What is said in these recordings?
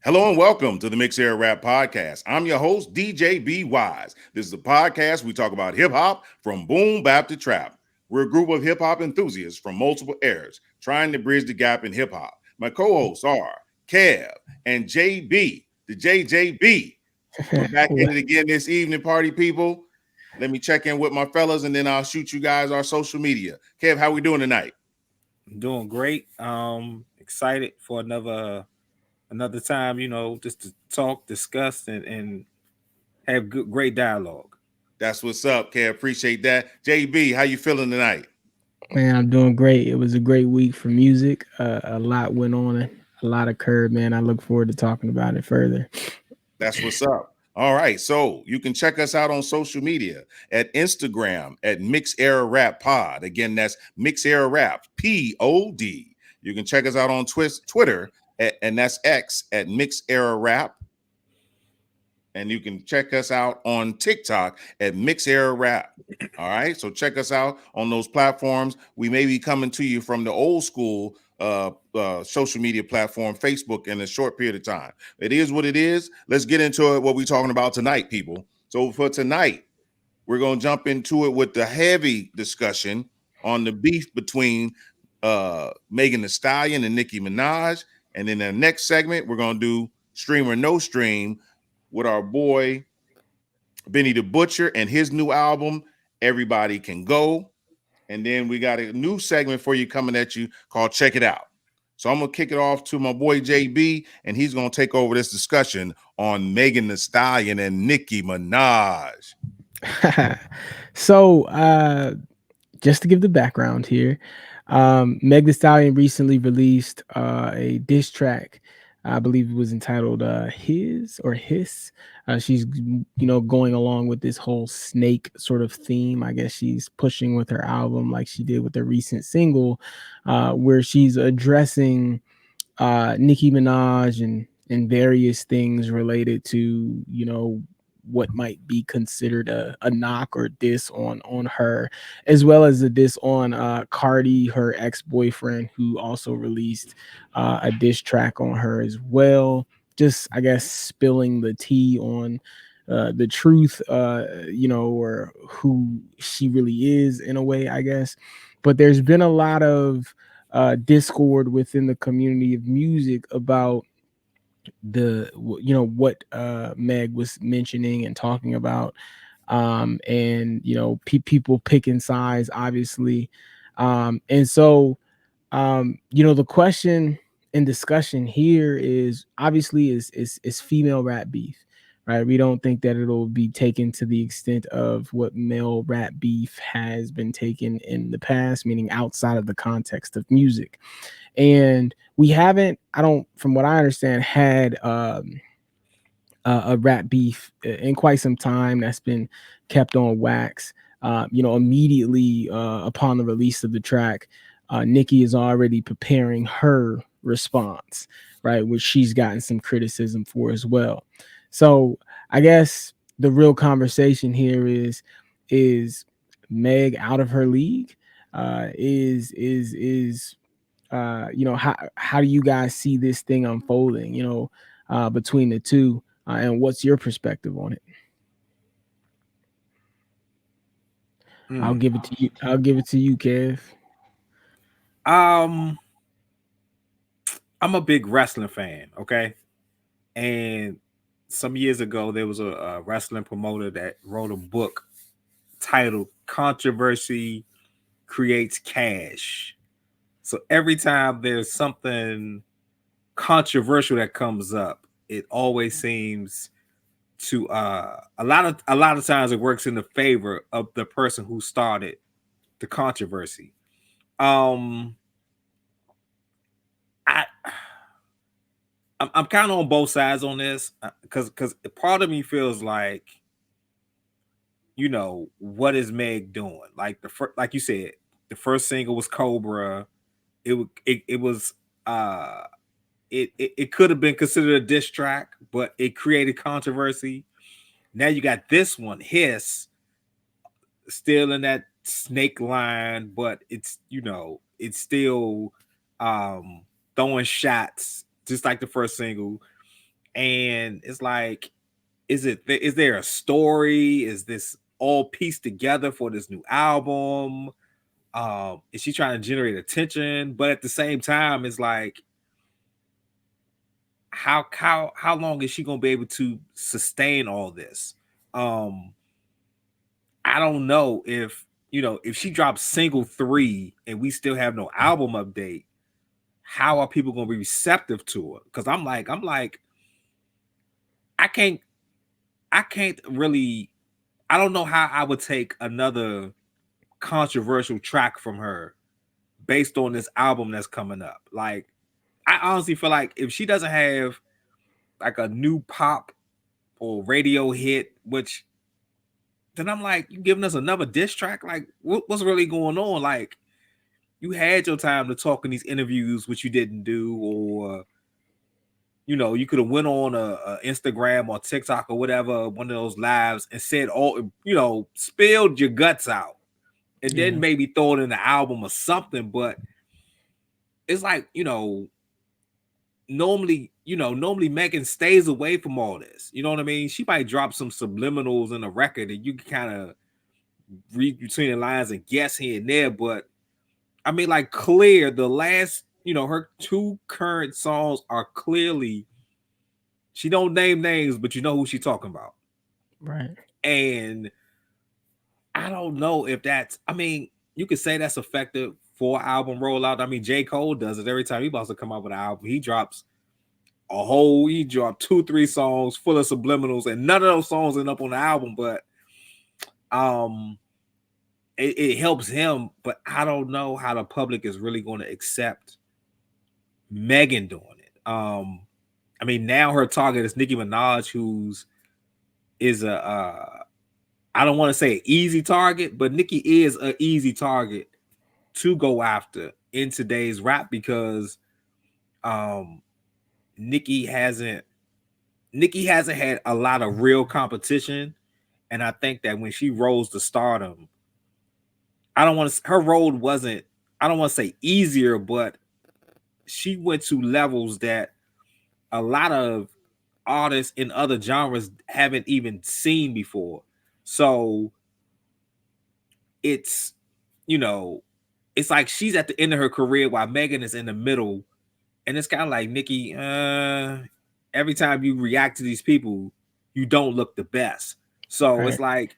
Hello and welcome to the Mix Era Rap Podcast. I'm your host, DJ B Wise. This is a podcast we talk about hip hop from boom bap to trap. We're a group of hip hop enthusiasts from multiple eras trying to bridge the gap in hip hop. My co hosts are Kev and JB, the JJB. We're back in it again this evening, party people. Let me check in with my fellas and then I'll shoot you guys our social media. Kev, how we doing tonight? Doing great. Excited for another time. Just to talk, discuss, and have great dialogue. That's what's up, Kev. Appreciate that. JB, how you feeling tonight? Man, I'm doing great. It was a great week for music. A lot went on, a lot occurred, man. I look forward to talking about it further. That's what's up. All right. So you can check us out on social media at Instagram at Mix Era Rap Pod. Again, that's Mix Era Rap POD. You can check us out on Twitter and that's X at Mix Era Rap. And you can check us out on TikTok at Mix Era Rap. All right. So check us out on those platforms. We may be coming to you from the old school social media platform, Facebook, in a short period of time. It is what it is. Let's get into it, what we're talking about tonight, people. So for tonight, we're going to jump into it with the heavy discussion on the beef between Megan Thee Stallion and Nicki Minaj. And in the next segment, we're going to do Stream or No Stream with our boy Benny the Butcher and his new album, Everybody Can Go. And then we got a new segment for you coming at you called Check It Out. So I'm going to kick it off to my boy JB, and he's going to take over this discussion on Megan Thee Stallion and Nicki Minaj. So, just to give the background here, Meg Thee Stallion recently released a diss track. I believe it was entitled "His" or "Hiss." She's, going along with this whole snake sort of theme. I guess she's pushing with her album, like she did with the recent single, where she's addressing Nicki Minaj and various things related to what might be considered a knock or diss on her, as well as a diss on Cardi, her ex-boyfriend, who also released a diss track on her as well. Just, I guess, spilling the tea on the truth, or who she really is in a way, I guess. But there's been a lot of discord within the community of music about what Meg was mentioning and talking about, and people picking sides, obviously, and so the question and discussion here is obviously is female rap beef, right? We don't think that it'll be taken to the extent of what male rap beef has been taken in the past, meaning outside of the context of music. And we haven't, I don't, from what I understand, had a rap beef in quite some time that's been kept on wax. Immediately upon the release of the track, Nicki is already preparing her response, right, which she's gotten some criticism for as well. So I guess the real conversation here is Meg out of her league? Is how do you guys see this thing unfolding, between the two, and what's your perspective on it? I'll Mm. give it to you. I'll give it to you, Kev. Um, I'm a big wrestling fan. Okay, and some years ago there was a wrestling promoter that wrote a book titled "Controversy Creates Cash." So every time there's something controversial that comes up, it always seems to a lot of times it works in the favor of the person who started the controversy. Um, I I'm kind of on both sides on this because part of me feels like what is Meg doing? Like like you said, the first single was Cobra. It was uh it could have been considered a diss track, but it created controversy. Now you got this one, Hiss, still in that snake line, but it's still um throwing shots just like the first single. And it's like, is there a story? Is this all pieced together for this new album? Is she trying to generate attention? But at the same time, it's like, how long is she gonna be able to sustain all this? Um, I don't know if, if she drops single 3 and we still have no album update, how are people gonna be receptive to it? Because I'm like, I can't I can't really, I don't know how I would take another controversial track from her based on this album that's coming up. Like, I honestly feel like if she doesn't have like a new pop or radio hit, which then I'm like, you giving us another diss track? Like, what's really going on? Like, you had your time to talk in these interviews, which you didn't do, or you could have went on a Instagram or TikTok or whatever, one of those lives, and said all, spilled your guts out, and then maybe throw it in the album or something. But it's like, normally Megan stays away from all this. You know what I mean? She might drop some subliminals in a record and you can kind of read between the lines and guess here and there. But I mean, like, Clear, the last, her 2 current songs are clearly, she don't name names, but you know who she's talking about. Right. And I don't know if that's, I mean, you could say that's effective for album rollout. I mean, J. Cole does it every time he wants to come out with an album. He dropped 2-3 songs full of subliminals, and none of those songs end up on the album, but it helps him. But I don't know how the public is really going to accept Megan doing it. I mean, now her target is Nicki Minaj, who's is I don't want to say an easy target, but Nicki is an easy target to go after in today's rap, because Nicki hasn't had a lot of real competition. And I think that when she rose to stardom, her road wasn't, I don't want to say easier, but she went to levels that a lot of artists in other genres haven't even seen before. So it's, it's like she's at the end of her career while Megan is in the middle. And it's kind of like, Nicki, every time you react to these people, you don't look the best. So It's like,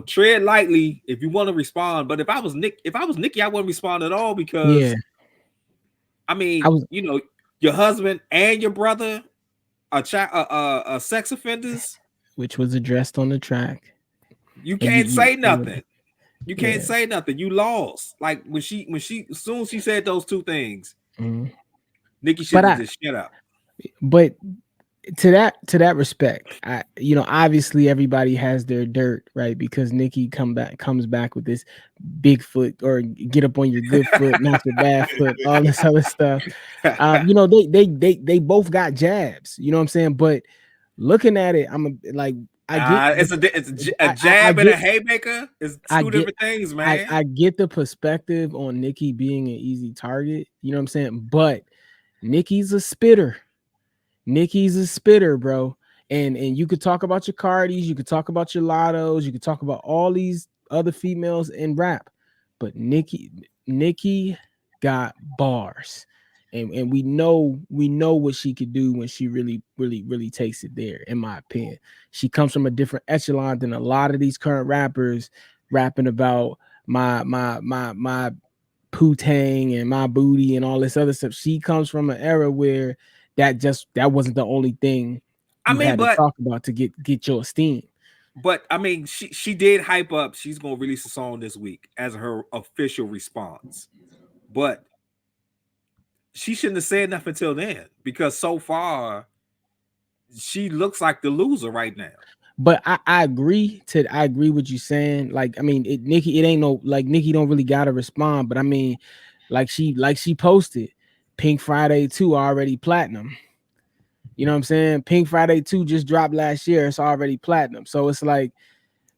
tread lightly if you want to respond. But if I was Nicki, I wouldn't respond at all, because I mean, your husband and your brother are sex offenders, which was addressed on the track. You can't say nothing. You can't say nothing. You lost. Like, when she as soon as she said those 2 things, Nicki should have just shut up. But to that respect, obviously everybody has their dirt, right? Because Nicki comes back with this big foot, or get up on your good foot, not your bad foot, all this other stuff. They both got jabs, you know what I'm saying? But looking at it, it's a jab and a haymaker. It's 2 different things, man. I get the perspective on Nicki being an easy target, you know what I'm saying? But Nicki's a spitter. Nicki's a spitter, bro. And you could talk about your Cardis, you could talk about your Lottos, you could talk about all these other females in rap, but Nicki got bars. And we know what she could do when she really, really, really takes it there, in my opinion. She comes from a different echelon than a lot of these current rappers rapping about my poo-tang and my booty and all this other stuff. She comes from an era where that wasn't the only thing you had to talk about to get your esteem. But I mean, she did hype up she's gonna release a song this week as her official response. But she shouldn't have said nothing until then, because so far she looks like the loser right now. But I agree with you saying, like, I mean, Nicki, it ain't no, like, Nicki don't really gotta respond, but I mean, like she posted, Pink Friday 2 already platinum. You know what I'm saying? Pink Friday 2 just dropped last year. It's already platinum. So it's like,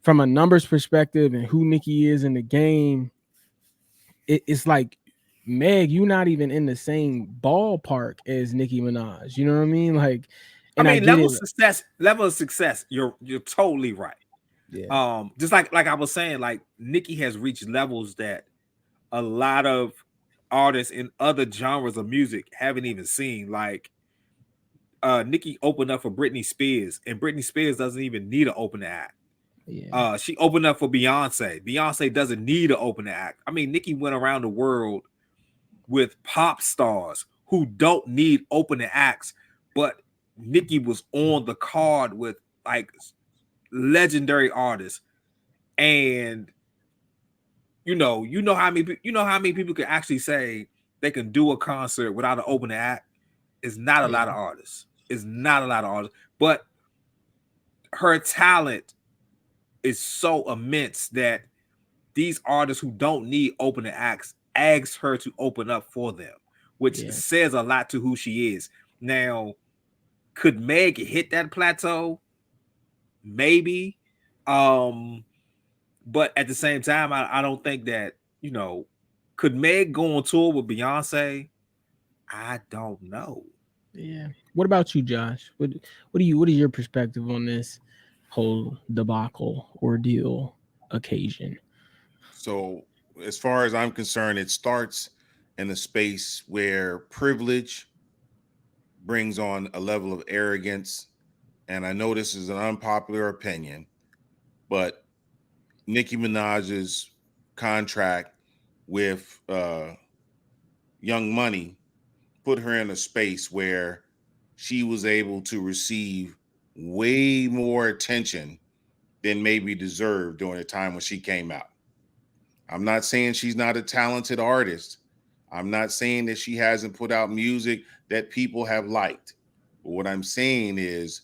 from a numbers perspective and who Nicki is in the game, it's like, Meg, you're not even in the same ballpark as Nicki Minaj. You know what I mean? Like, I And I mean, get it. level of success. You're totally right. Yeah, Just like I was saying, like Nicki has reached levels that a lot of artists in other genres of music haven't even seen. Like Nicki opened up for Britney Spears, and Britney Spears doesn't even need an opening act. yeah, She opened up for Beyonce. Beyonce doesn't need an opening act. I mean, Nicki went around the world with pop stars who don't need opening acts, but Nicki was on the card with like legendary artists, and you know how many people can actually say they can do a concert without an opening act. It's not a lot yeah, of artists. It's not a lot of artists, but her talent is so immense that these artists who don't need opening acts ask her to open up for them, which yeah, says a lot to who she is. Now, could Meg hit that plateau? Maybe. Um, but at the same time, I don't think that, could Meg go on tour with Beyonce? I don't know. yeah. What about you, Josh? What is your perspective on this whole debacle, ordeal, occasion? So, as far as I'm concerned, it starts in a space where privilege brings on a level of arrogance. And I know this is an unpopular opinion, but Nicki Minaj's contract with Young Money put her in a space where she was able to receive way more attention than maybe deserved during the time when she came out. I'm not saying she's not a talented artist. I'm not saying that she hasn't put out music that people have liked. But what I'm saying is,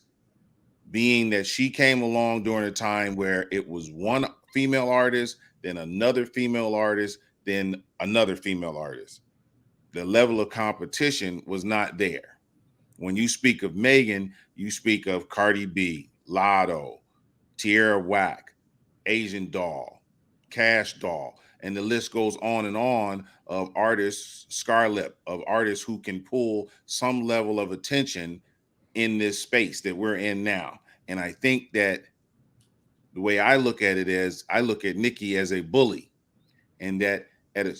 being that she came along during a time where it was one female artist, then another female artist, then another female artist, the level of competition was not there. When you speak of Megan, you speak of Cardi B, Lotto, Tierra Whack, Asian Doll, Cash Doll, and the list goes on and on of artists, Scarlett, of artists who can pull some level of attention in this space that we're in now. And I think that the way I look at it is, I look at Nicki as a bully, and that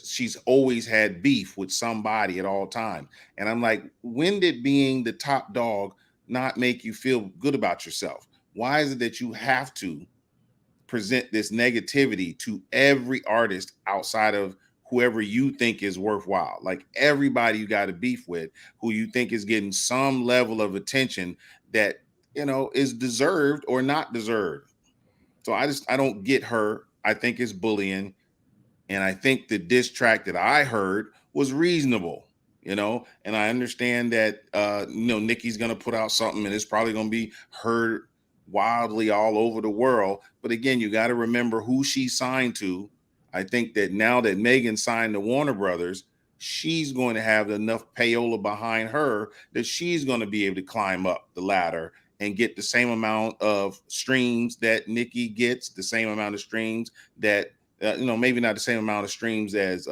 she's always had beef with somebody at all times. And I'm like, when did being the top dog not make you feel good about yourself? Why is it that you have to present this negativity to every artist outside of whoever you think is worthwhile? Like, everybody you got a beef with, who you think is getting some level of attention that, is deserved or not deserved. So I don't get her. I think it's bullying. And I think the diss track that I heard was reasonable, and I understand that, Nicki's going to put out something and it's probably going to be heard wildly all over the world. But again, you got to remember who she signed to. I think that now that Megan signed to Warner Brothers, she's going to have enough payola behind her that she's going to be able to climb up the ladder and get the same amount of streams that Nicki gets, the same amount of streams that, maybe not the same amount of streams as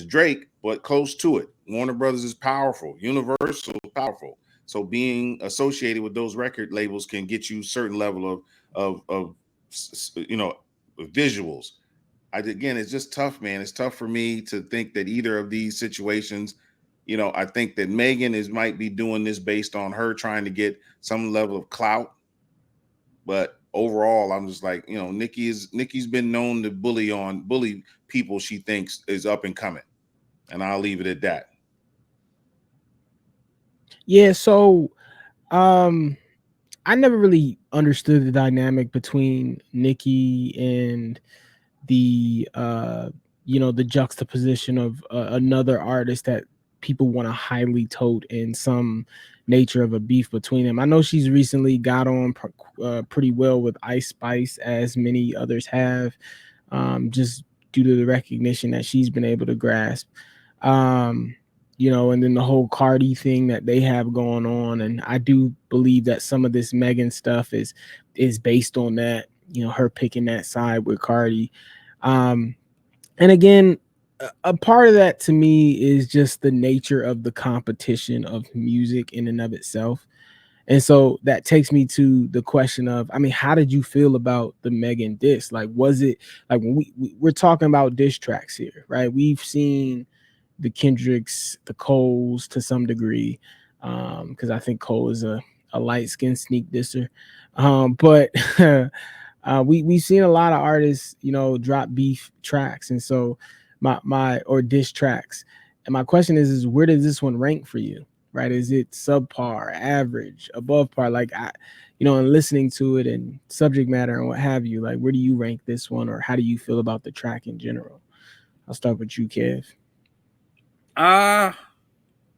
Drake, but close to it. Warner Brothers is powerful. Universal is powerful. So being associated with those record labels can get you certain level of visuals. Again, it's just tough, man. It's tough for me to think that either of these situations. I think that Megan might be doing this based on her trying to get some level of clout, but overall, I'm just like, Nicki's been known to bully people she thinks is up and coming, and I'll leave it at that. Yeah, so um I never really understood the dynamic between Nicki and the the juxtaposition of another artist that people want to highly tote in some nature of a beef between them. I know she's recently got on pretty well with Ice Spice, as many others have, just due to the recognition that she's been able to grasp. Um, and then the whole Cardi thing that they have going on, and I do believe that some of this Megan stuff is based on that. Her picking that side with Cardi. Um, and again, a part of that to me is just the nature of the competition of music in and of itself. And so that takes me to the question of, I mean, how did you feel about the Megan diss? Like, was it like when we're talking about diss tracks here, right? We've seen the Kendricks, the Coles to some degree, because I think Cole is a light skinned sneak disser, but we've seen a lot of artists, you know, drop beef tracks, and so my or diss tracks. And my question is where does this one rank for you? Right? Is it subpar, average, above par? Like I, you know, and listening to it and subject matter and what have you, like where do you rank this one, or how do you feel about the track in general? I'll start with you, Kev. Uh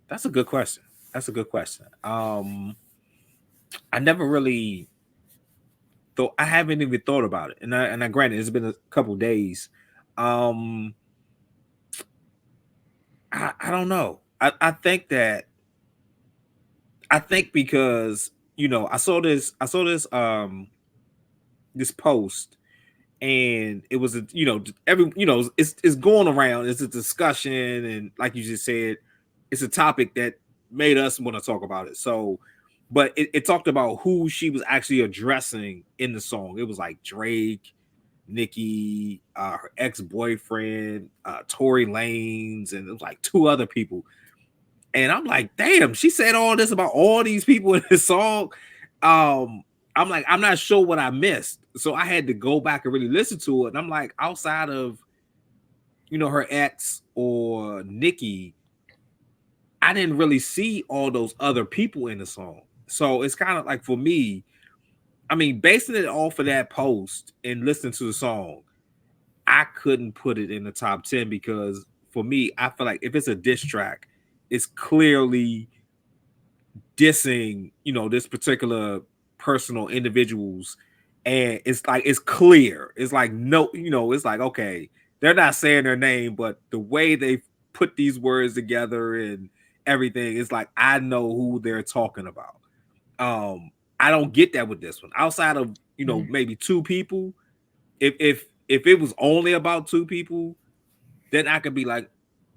that's a good question. That's a good question. I never really thought, I haven't even thought about it. And I granted it's been a couple days. Um I don't know. I think because I saw this post, and it was it's going around, it's a discussion, and like you just said, it's a topic that made us want to talk about it. So but it talked about who she was actually addressing in the song. It was like Drake, Nicki, her ex-boyfriend, Tory Lanez, and it was like two other people. And I'm like, damn, she said all this about all these people in this song. I'm like, I'm not sure what I missed. So I had to go back and really listen to it. And I'm like, outside of, her ex or Nicki, I didn't really see all those other people in the song. So it's kind of like, for me, I mean, basing it off of that post and listening to the song, I couldn't put it in the top 10 because for me, I feel like if it's a diss track, it's clearly dissing, this particular personal individuals. And it's like, it's clear. It's like, no, it's like, okay, they're not saying their name, but the way they put these words together and everything, it's like, I know who they're talking about. I don't get that with this one. Outside of, maybe two people, if it was only about two people, then I could be like,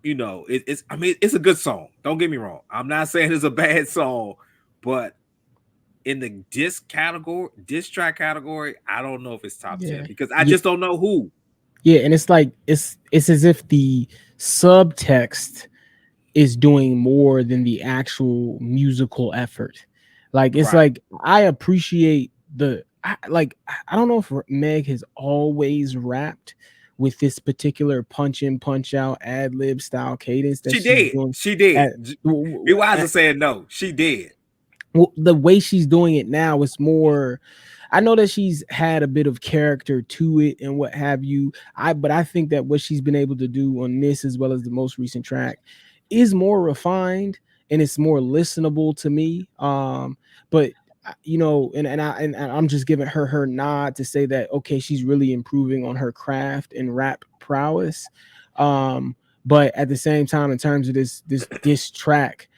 it's, I mean, it's a good song. Don't get me wrong. I'm not saying it's a bad song, but in the diss track category, I don't know if it's top 10 Yeah. because I just don't know who. Yeah, and it's like it's as if the subtext is doing more than the actual musical effort. Like it's Right. like I appreciate I don't know if Meg has always rapped with this particular punch in punch out ad lib style cadence that She she's did. doing She did. at, Be wise to saying no. She did. well, the way she's doing it now is more. I know that she's had a bit of character to it and what have you. But I think that what she's been able to do on this as well as the most recent track is more refined and it's more listenable to me. But and I'm just giving her nod to say that okay, she's really improving on her craft and rap prowess. But at the same time, in terms of this track,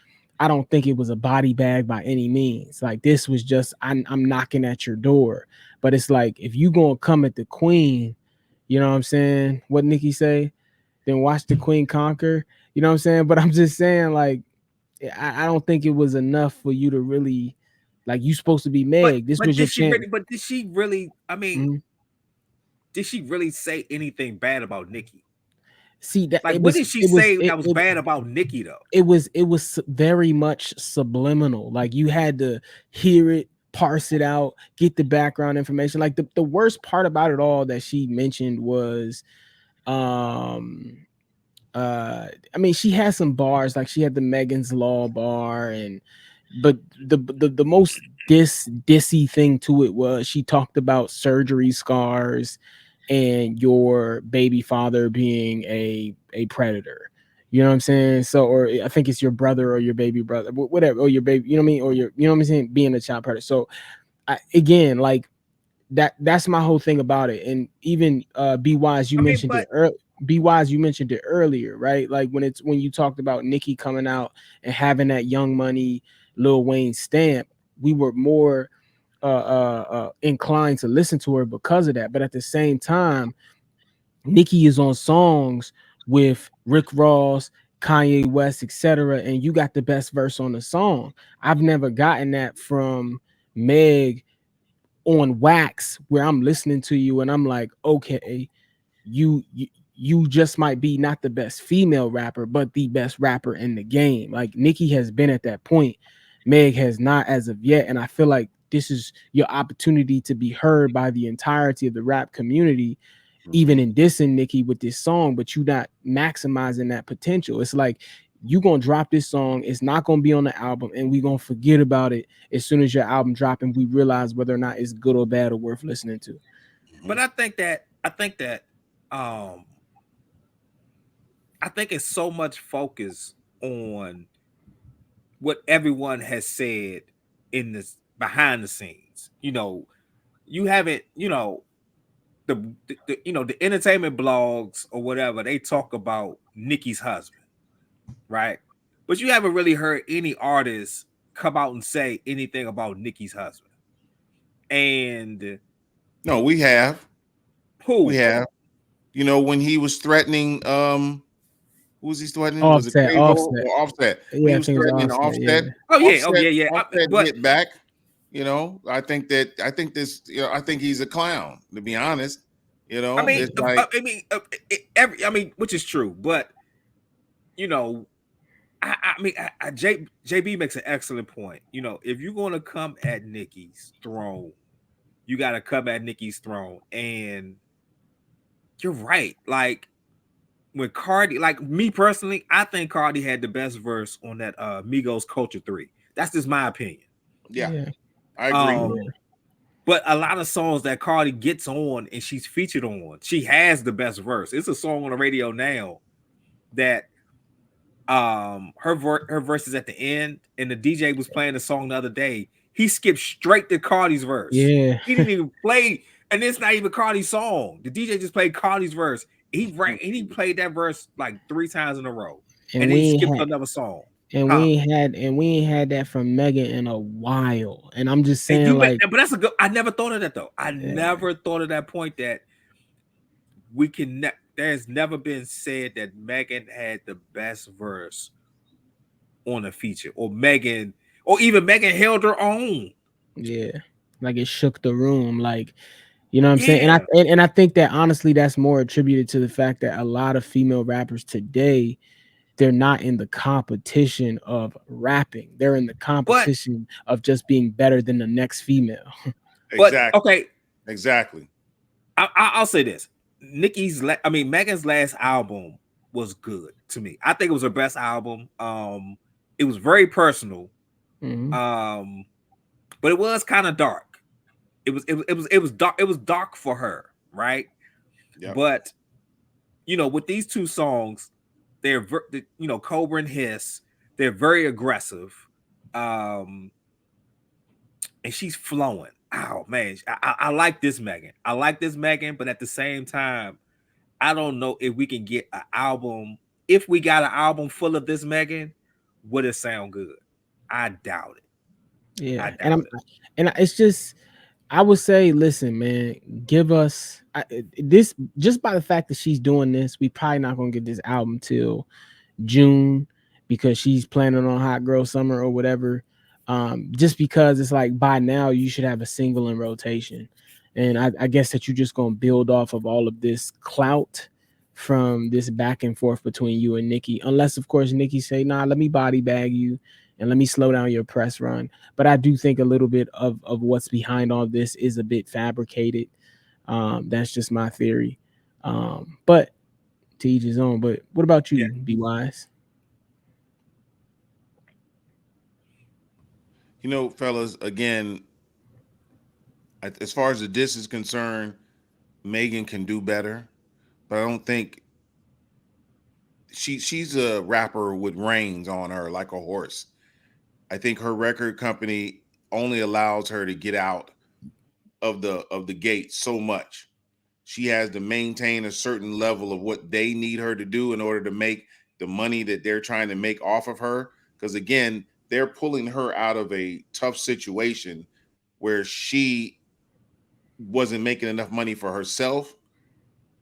I don't think it was a body bag by any means. Like this was just I'm knocking at your door. But it's like if you gonna come at the queen, you know what I'm saying? What Nicki say? Then watch the queen conquer. You know what I'm saying? But I'm just saying, like, I don't think it was enough for you to really like you supposed to be But Meg. This but was your did she chance. really? But did she really? I mean, Mhm. did she really say anything bad about Nicki? See that Like, what did she it was say that was bad about Nicki though? it was very much subliminal. Like you had to hear it, parse it out, get the background information. Like the worst part about it all that she mentioned was um I mean she had some bars, like she had the Megan's Law bar, and but the most dissy thing to it was she talked about surgery scars and your baby father being a predator. You know what I'm saying? So, or I think it's your brother or your baby brother, whatever, or your baby, you know what I mean, or your, you know what I'm saying, being a child predator. So, again, like that's my whole thing about it. And even Be Wise, you I mean, mentioned it but earlier. Be Wise, you mentioned it earlier, right? Like when you talked about Nicki coming out and having that Young Money, Lil Wayne stamp, we were more inclined to listen to her because of that. But at the same time, Nicki is on songs with Rick Ross, Kanye West, etc., and you got the best verse on the song. I've never gotten that from Meg on wax, where I'm listening to you and I'm like, okay, you just might be not the best female rapper, but the best rapper in the game. Like Nicki has been at that point. Meg has not as of yet. And I feel like this is your opportunity to be heard by the entirety of the rap community, even in dissing Nicki with this song, but you not maximizing that potential. It's like you gonna drop this song, it's not gonna be on the album, and we gonna forget about it as soon as your album drop and we realize whether or not it's good or bad or worth listening to. But um I think it's so much focus on what everyone has said in this behind the scenes. You haven't, the entertainment blogs or whatever, they talk about Nicki's husband, right? But you haven't really heard any artists come out and say anything about Nicki's husband. And No, we have. We who? have. When he was threatening, who was he threatening? Was it Offset, Quavo offset. or Offset? When Yeah, he I was think it's threatening offset. Yeah. Offset, Oh yeah, Offset, yeah. Offset But hit back. I think he's a clown, to be honest. I mean, It's like, which is true. But you know, JB makes an excellent point. If you're going to come at Nicki's throne, you got to come at Nicki's throne, and you're right. Like when Cardi, like me personally, I think Cardi had the best verse on that Migos Culture 3. That's just my opinion. yeah, Yeah. I agree. Um, but a lot of songs that Cardi gets on and she's featured on, she has the best verse. It's a song on the radio now that her verse is at the end, and the DJ was playing the song the other day. He skipped straight to Cardi's verse. Yeah. He didn't even play, and it's not even Cardi's song. The DJ just played Cardi's verse. He played that verse like 3 times in a row, And and then we he ain't skipped had to another song. and Huh? we ain't had that from Megan in a while. And I'm just And saying, like, but that's a good. I never thought of that though. I yeah, never thought of that point that we can. There's never been said that Megan had the best verse on a feature, or even Megan held her own. yeah, like it shook the room. Like, you know what I'm saying? And Yeah, I think that honestly that's more attributed to the fact that a lot of female rappers today, they're not in the competition of rapping. They're in the but competition of just being better than the next female. Exactly. okay, Exactly. I'll say this: Megan's last album was good to me. I think it was her best album. It was very personal, Mhm. um, but it was kind of dark. It was dark. It was dark for her, right? Yep. But with these two songs, Cobra and Hiss, they're very aggressive, um, and she's flowing. Oh man, I like this Megan. I like this Megan, but at the same time, I don't know if we can get an album. If we got an album full of this Megan, would it sound good? I doubt it. Yeah. I doubt it. And it's just, I would say, listen, man, give us this, just by the fact that she's doing this, we probably not gonna get this album till June because she's planning on Hot Girl Summer or whatever. Just because it's like by now you should have a single in rotation. And I guess that you're just gonna build off of all of this clout from this back and forth between you and Nicki. Unless, of course, Nicki say, nah, let me body bag you and let me slow down your press run. But I do think a little bit of what's behind all this is a bit fabricated. That's just my theory. But to each his own. But what about Yeah. you, Be Wise? Fellas, again, as far as the diss is concerned, Megan can do better, but I don't think she's a rapper with reins on her like a horse. I think her record company only allows her to get out of the gate so much. She has to maintain a certain level of what they need her to do in order to make the money that they're trying to make off of her. Because again, they're pulling her out of a tough situation where she wasn't making enough money for herself.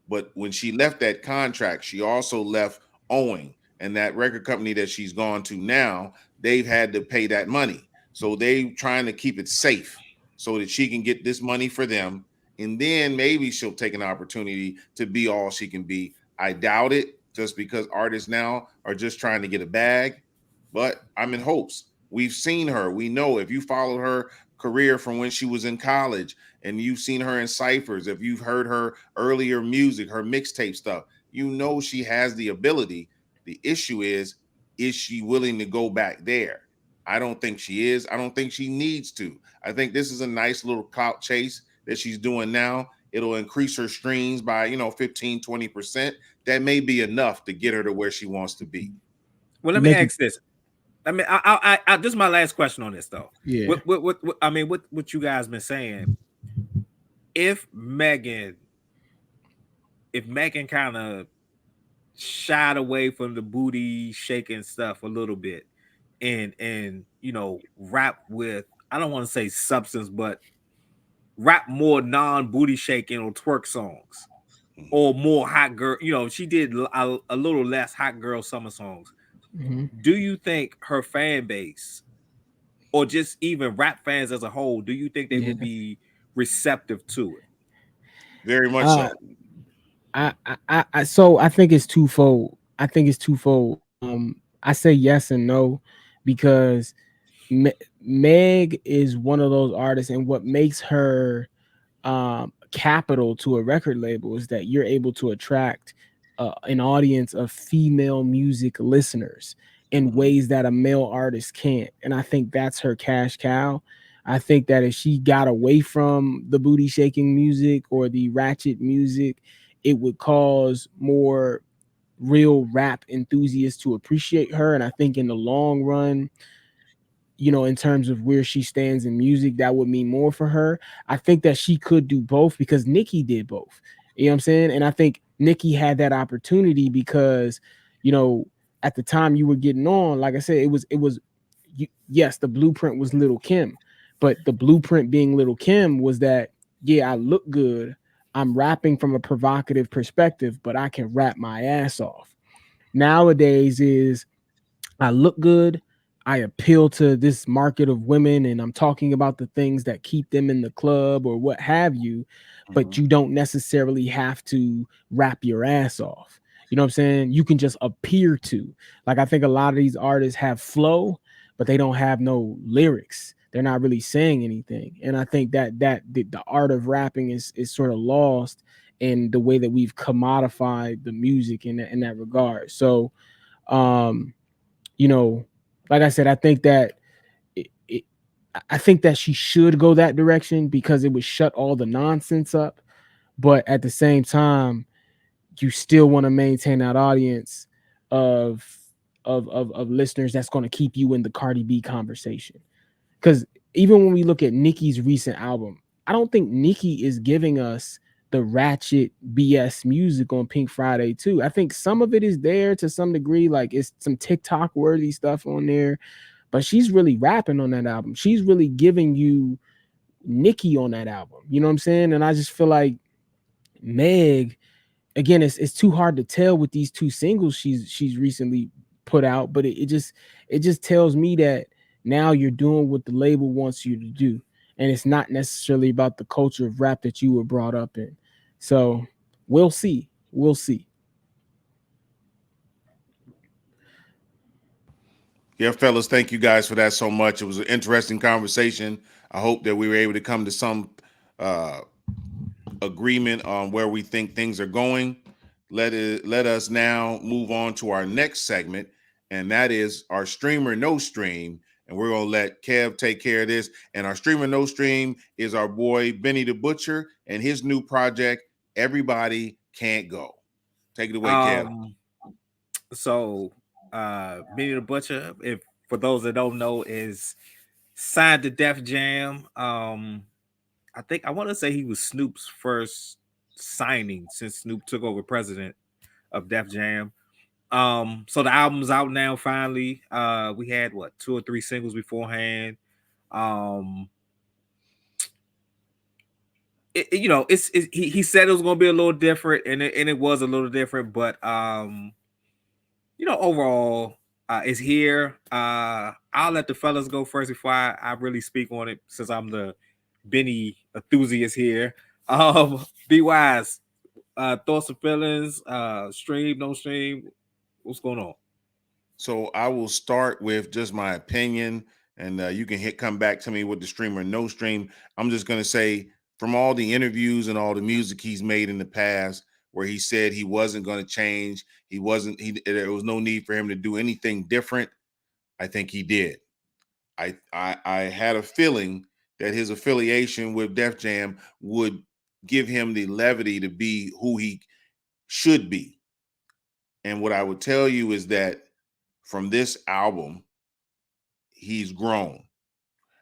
But when she left that contract, she also left owing. and that record company that she's gone to now, they've had to pay that money. So they trying to keep it safe so that she can get this money for them, and then maybe she'll take an opportunity to be all she can be. I doubt it, just because artists now are just trying to get a bag, but I'm in hopes. We've seen her. We know, if you followed her career from when she was in college and you've seen her in ciphers, if you've heard her earlier music, her mixtape stuff, you know she has the ability. The issue is she willing to go back there? I don't think she is. I don't think she needs to. I think this is a nice little clout chase that she's doing now. It'll increase her streams by, 15, 20%. That may be enough to get her to where she wants to be. Well, let You me make it, ask this. I mean, this is my last question on this though. yeah. What I mean, what you guys been saying? If Megan, if Megan kind of shied away from the booty shaking stuff a little bit, and rap with, I don't want to say substance, but rap more non booty shaking or twerk songs, Mhm. or more hot girl. She did a little less hot girl summer songs. Mhm. Do you think her fan base, or just even rap fans as a whole, do you think they Yeah. would be receptive to it? Very much Uh, so. so I think it's twofold. I think it's twofold. I say yes and no because Meg is one of those artists, and what makes her capital to a record label is that you're able to attract an audience of female music listeners in Mhm. ways that a male artist can't. And I think that's her cash cow. I think that if she got away from the booty shaking music or the ratchet music, it would cause more real rap enthusiasts to appreciate her. And I think in the long run, in terms of where she stands in music, that would mean more for her. I think that she could do both because Nicki did both. You know what I'm saying? And I think Nicki had that opportunity because, you know, at the time you were getting on, like I said, it was yes, the blueprint was Little Kim, but the blueprint being Little Kim was that, yeah, I look good. I'm rapping from a provocative perspective, but I can rap my ass off. Nowadays is I look good. I appeal to this market of women, and I'm talking about the things that keep them in the club or what have you, but Mhm. you don't necessarily have to rap your ass off. You know what I'm saying? You can just appear to. Like, I think a lot of these artists have flow, but they don't have no lyrics. They're not really saying anything. And I think that the art of rapping is sort of lost in the way that we've commodified the music in that regard. So um you know, like I said, I think that it, I think that she should go that direction because it would shut all the nonsense up. But at the same time, you still want to maintain that audience of of listeners that's going to keep you in the Cardi B conversation. Because even when we look at Nicki's recent album, I don't think Nicki is giving us the ratchet BS music on Pink Friday too. I think some of it is there to some degree, like it's some TikTok worthy stuff on there, but she's really rapping on that album. She's really giving you Nicki on that album. You know what I'm saying? And I just feel like Meg, again, it's too hard to tell with these two singles she's recently put out, but it just tells me that now you're doing what the label wants you to do, and it's not necessarily about the culture of rap that you were brought up in. So we'll see. We'll see. Yeah, fellas, thank you guys for that so much. It was an interesting conversation. I hope that we were able to come to some uh, agreement on where we think things are going. Let us now move on to our next segment, and that is our streamer no stream. And we're gonna let Kev take care of this. And our streamer no stream is our boy Benny the Butcher and his new project, Everybody Can't Go. Take it away, Kev. Um, so Benny the Butcher, if for those that don't know, is signed to Def Jam. I think I want to say he was Snoop's first signing since Snoop took over president of Def Jam. So the album's out now finally. We had what, two or three singles beforehand. Um, he said it was gonna be a little different, and it was a little different, but overall, is here. I'll let the fellas go first before I really speak on it, since I'm the Benny enthusiast here. Be wise. Thoughts and feelings. Stream, no stream. What's going on? So I will start with just my opinion, and you can come back to me with the stream or no stream. I'm just gonna say, from all the interviews and all the music he's made in the past, where he said he wasn't going to change, he wasn't, there was no need for him to do anything different. I think he did. I had a feeling that his affiliation with Def Jam would give him the levity to be who he should be. And what I would tell you is that from this album, he's grown.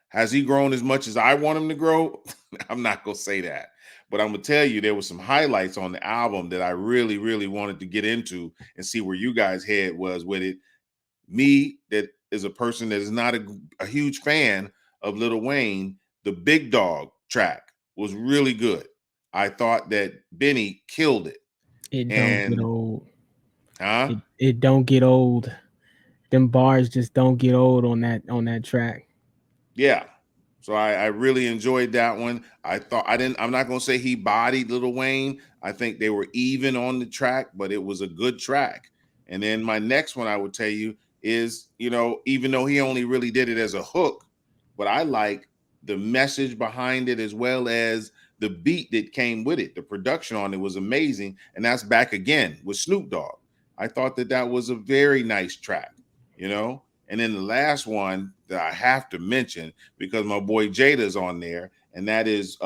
Has he grown as much as I want him to grow? I'm not going to say that. But I'm going to tell you, there were some highlights on the album that I really, really wanted to get into and see where you guys' head was with it. Me, that is a person that is not a huge fan of Lil Wayne, the Big Dog track was really good. I thought that Benny killed it. It don't get And, old. huh? It don't get old. Them bars just don't get old on that track. Yeah. So I really enjoyed that one. I'm not gonna say he bodied Lil Wayne. I think they were even on the track, but it was a good track. And then my next one I would tell you is, even though he only really did it as a hook, but I like the message behind it as well as the beat that came with it. The production on it was amazing. And that's Back Again with Snoop Dogg. I thought that was a very nice track, you know? And then the last one that I have to mention, because my boy Jada's on there, and that is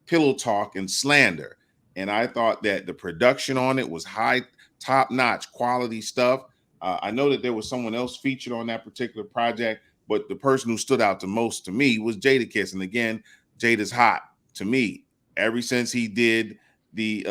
Pillow Talk and Slander. And I thought that the production on it was high, top notch quality stuff. I know that there was someone else featured on that particular project, but the person who stood out the most to me was Jadakiss. And again, Jada's hot to me ever since he did the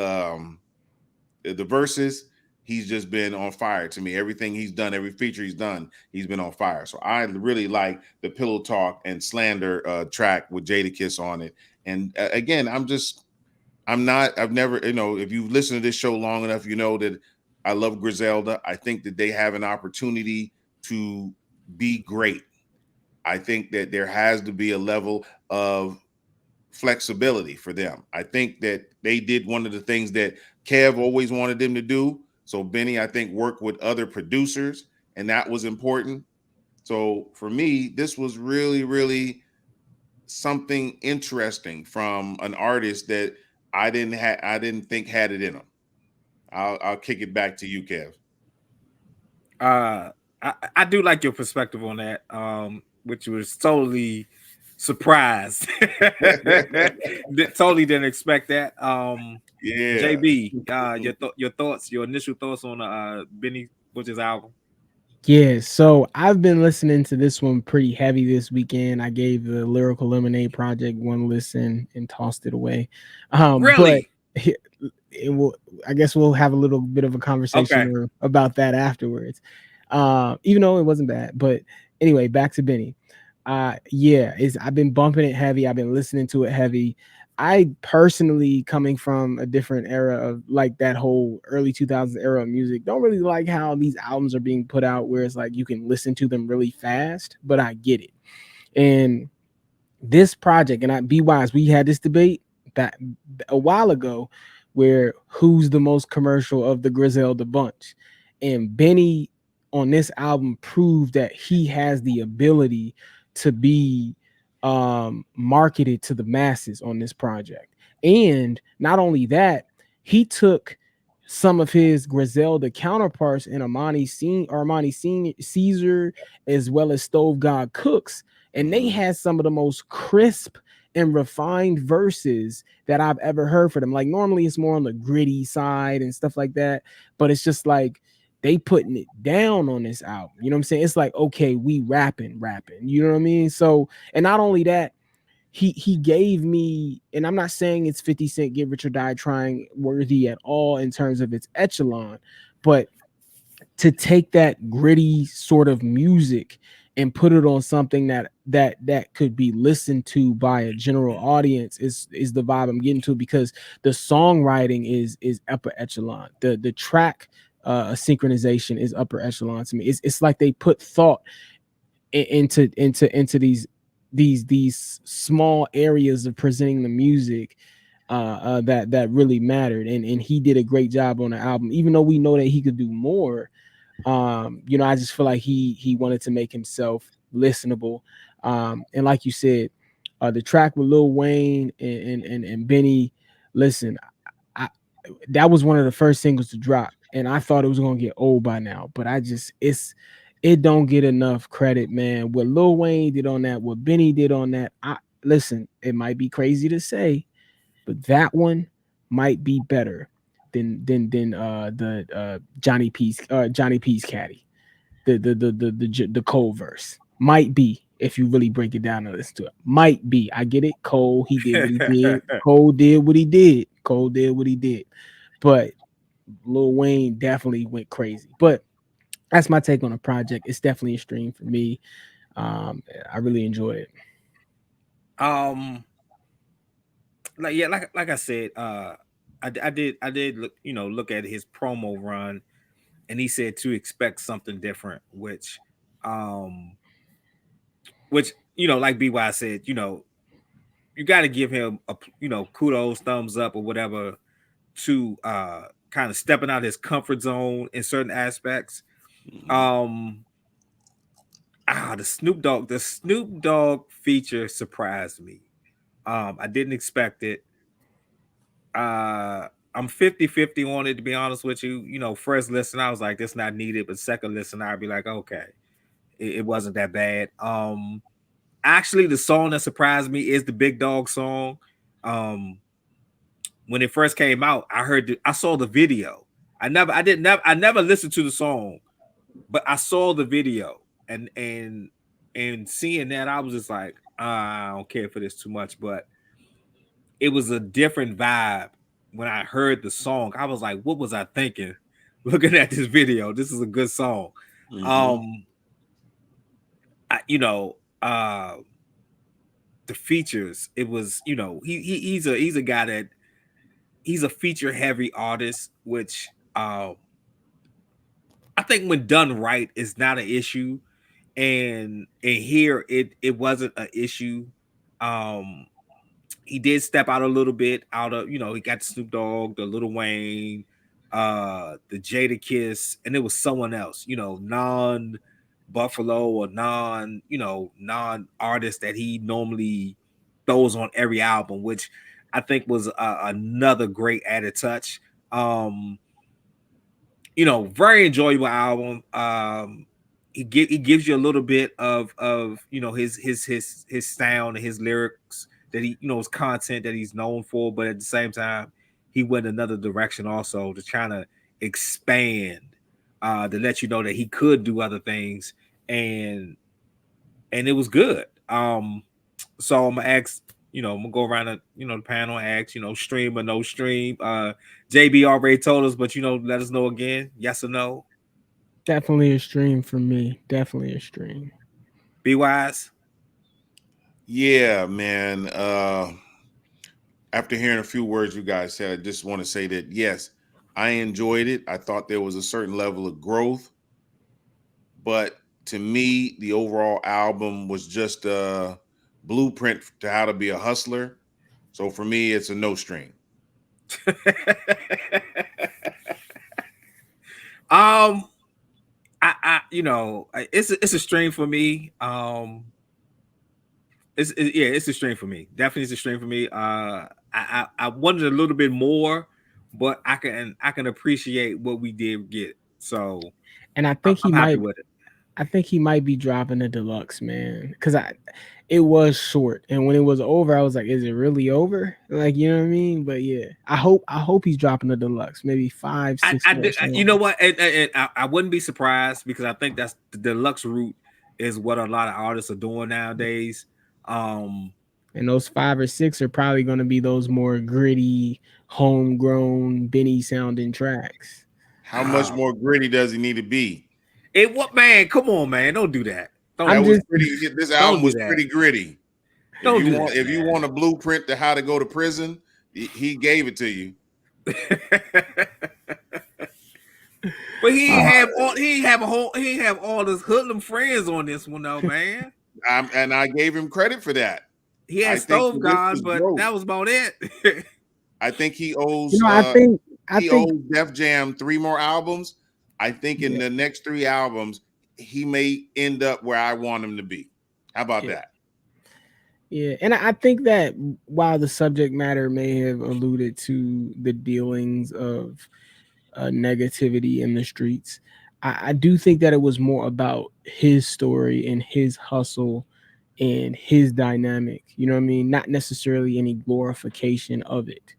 verses. He's just been on fire to me. Everything he's done, every feature he's done, he's been on fire. So I really like the Pillow Talk and Slander track with Jadakiss on it. And again, I've never, if you've listened to this show long enough, you know that I love Griselda. I think that they have an opportunity to be great. I think that there has to be a level of flexibility for them. I think that they did one of the things that Kev always wanted them to do. So Benny, I think, worked with other producers, and that was important. So for me, this was really, really something interesting from an artist that I didn't think had it in them. I'll kick it back to you, Kev. I do like your perspective on that, which was totally surprised. Totally didn't expect that. Yeah. JB, your thoughts, your initial thoughts on Benny Butcher's album. Yeah, so I've been listening to this one pretty heavy this weekend. I gave the Lyrical Lemonade Project one listen and tossed it away. But Really? it will. I guess we'll have a little bit of a Okay. conversation about that afterwards. Even though it wasn't bad, but anyway, back to Benny. Yeah, I've been bumping it heavy. I've been listening to it heavy. I personally, coming from a different era of like that whole early 2000s era of music, don't really like how these albums are being put out where it's like you can listen to them really fast, but I get it. And this project, and be wise, we had this debate that a while ago where who's the most commercial of the Griselda bunch. And Benny on this album proved that he has the ability to be marketed to the masses on this project. And not only that, he took some of his Griselda counterparts in Armani Caesar, as well as Stove God Cooks, and they had some of the most crisp and refined verses that I've ever heard for them. Like normally it's more on the gritty side and stuff like that, but it's just like they putting it down on this album. You know what I'm saying? It's like, okay, we rapping. You know what I mean? So, and not only that, he gave me, and I'm not saying it's 50 Cent Get Rich or Die Trying worthy at all in terms of its echelon, but to take that gritty sort of music and put it on something that could be listened to by a general audience is the vibe I'm getting to, because the songwriting is upper echelon. The track a synchronization is upper echelon to me. It's like they put thought into these small areas of presenting the music that really mattered, and he did a great job on the album, even though we know that he could do more. I just feel like he wanted to make himself listenable. And like you said, the track with Lil Wayne and Benny, listen, I that was one of the first singles to drop, and I thought it was gonna get old by now, but it don't get enough credit, man. What Lil Wayne did on that, what Benny did on that, I listen, it might be crazy to say, but that one might be better than the Johnny P's Caddy, the Cole verse. Might be, if you really break it down and listen to it. Might be. I get it. Cole, he did what he did. Cole did what he did. Cole did what he did. But Lil Wayne definitely went crazy. But that's my take on the project. It's definitely a stream for me. I really enjoy it. um, like I said, I did look at his promo run, and he said to expect something different, um, which like BY said, you got to give him a kudos, thumbs up, or whatever to kind of stepping out his comfort zone in certain aspects. Mhm. Um, the Snoop Dogg feature surprised me. I didn't expect it. I'm 50-50 on it, to be honest with you. First listen, I was like, this not needed, but second listen, I'd be like, okay, it wasn't that bad. Actually, the song that surprised me is the Big Dog song. Um, when it first came out, I saw the video. I never listened to the song, but I saw the video, and seeing that, I was just like, I don't care for this too much. But it was a different vibe when I heard the song. I was like, what was I thinking? Looking at this video, this is a good song. Mhm. Um, I, the features, it was, he's a guy that he's a feature heavy artist, which I think when done right is not an issue. And here it wasn't an issue. Um, he did step out a little bit out of, he got the Snoop Dogg, the Little Wayne, the Jada Kiss, and it was someone else, non Buffalo or non artist that he normally throws on every album, which I think was another great added touch. Um, Very enjoyable album. He gives you a little bit of his sound and his lyrics that his content that he's known for, but at the same time, he went another direction also to try to expand, to let you know that he could do other things, and it was good. So I'm gonna ask, I'm gonna go around the panel and ask, stream or no stream. JB already told us, but let us know again, yes or no. Definitely a stream for me. Definitely a stream. Be wise. Yeah, man. After hearing a few words you guys said, I just want to say that yes, I enjoyed it. I thought there was a certain level of growth, but to me, the overall album was just a blueprint to how to be a hustler. So for me, it's a no string. um, it's a stream for me. Yeah, it's a stream for me. Definitely, it's a stream for me. I wanted a little bit more, but I can appreciate what we did get. So And I'm happy with it. I think he might be dropping a deluxe, man. Because it was short, and when it was over, I was like, "Is it really over?" Like, you know what I mean? But yeah, I hope he's dropping a deluxe, maybe five, I, six I, more did- you know songs, what? And I wouldn't be surprised because I think that's the deluxe route is what a lot of artists are doing nowadays. Um, and those 5 or 6 are probably going to be those more gritty, homegrown, Benny sounding tracks. How much uh, more gritty does he need to be? what man? Come on, man! Don't do that. I'm That Don't was just pretty. This don't album do was that. pretty gritty. Don't do that, If you man. want a blueprint to how to go to prison, he gave it to you. But he Uh, ain't have all. He ain't have a whole. He ain't have all his hoodlum friends on this one though, man. And I gave him credit for that. He had I think Stove that this God, was but growth. that was about it. I think you know, I he think owes Def Jam 3 more albums. I think in yeah, the next 3 albums, he may end up where I want him to be. How about yeah. that? Yeah, and I think that while the subject matter may have alluded to the dealings of negativity in the streets, I do think that it was more about his story and his hustle and his dynamic. You know what I mean? Not necessarily any glorification of it.